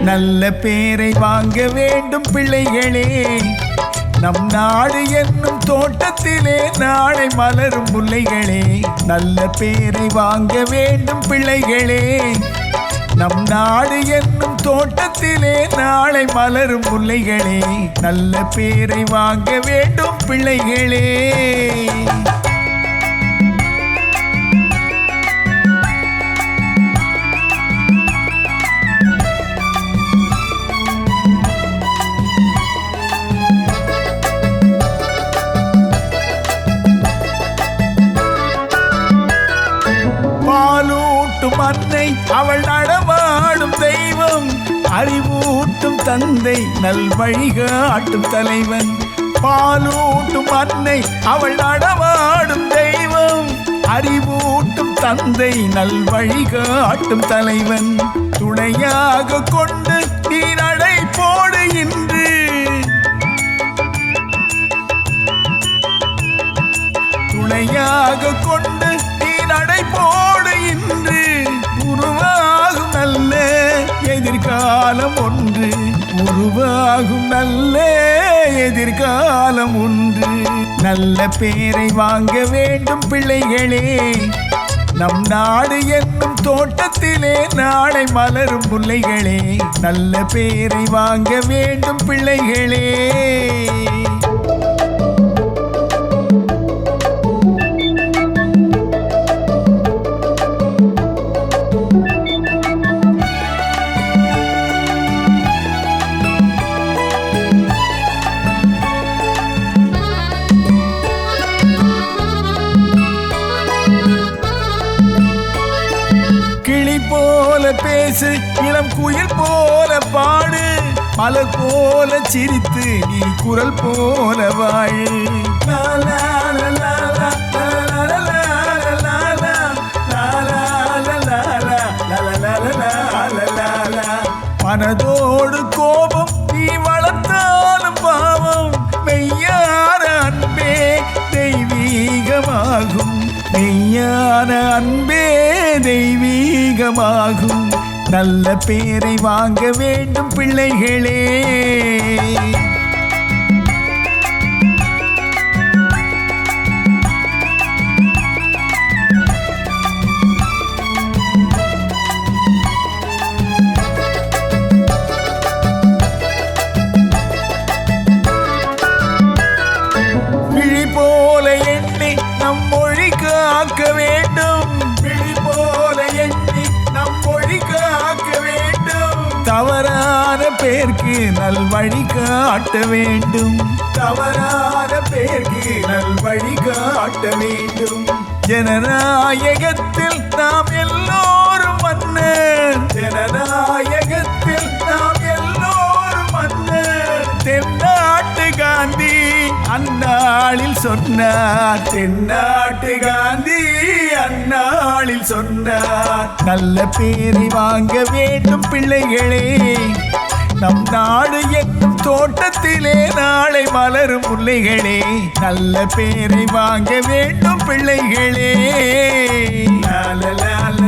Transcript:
நல்ல பேரை வாங்க வேண்டும் பிள்ளைகளே. நம் நாடு என்னும் தோட்டத்திலே நாளை மலரும் முல்லைகளே. நல்ல பேரை வாங்க வேண்டும் பிள்ளைகளே. நம் நாடு என்னும் தோட்டத்திலே நாளை மலரும் முல்லைகளே. நல்ல பேரை வாங்க வேண்டும் பிள்ளைகளே. பாலூட்டும் அன்னை அவள் நடமாடும் தெய்வம். அறிவூட்டும் தந்தை நல் வழிகாட்டும் தலைவன். பாலூட்டும் அன்னை அவள் நடமாடும் தெய்வம். அறிவூட்டும் தந்தை நல் வழிகாட்டும் தலைவன். துணையாக கொண்டு நீ நடை போடு இன்று. துணையாக கொண்டு நீ நடை போடு இன்று. உருவாகும் நல்ல எதிர்காலம் ஒன்று. உருவாகும் நல்ல எதிர்காலம் ஒன்று. நல்ல பேரை வாங்க வேண்டும் பிள்ளைகளே. நம் நாடு என்னும் தோட்டத்திலே நாளை மலரும் முல்லைகளே. நல்ல பேரை வாங்க வேண்டும் பிள்ளைகளே. கிளி போல பேசு, இளம் குயில் போல பாடு. மலர் போல சிரித்து நீ குரல் போல வாழு. மனதோடு கோபம் நீ வளர்த்தாலும் பாவம். மெய்யான அன்பே தெய்வீகமாகும். மெய்யான அன்பே தெய்வீகமாகும். நல்ல பேரை வாங்க வேண்டும் பிள்ளைகளே. விழி போல எண்ணி நம் மொழி காக்க வேண்டும். விழி போல எண்ணி நம் மொழி காக்க வேண்டும். தவறான பேருக்கு நல் வழி காட்ட வேண்டும். தவறான பேருக்கு நல் வழி காட்ட வேண்டும். ஜனநாயகத்தில் நாம் எல்லோரும் மன்னர். ஜனநாயகத்தில் நாம் எல்லோரும் மன்னர். தென்னாட்டு காந்தி அந்நாளில் சொன்னார். தென்னாட்டு காந்தி அந்நாளில் சொன்னார். நல்ல பேரை வாங்க வேண்டும் பிள்ளைகளே. நம் நாடு என்னும் தோட்டத்திலே நாளை மலரும் முல்லைகளே. நல்ல பேரை வாங்க வேண்டும் பிள்ளைகளே. லால லால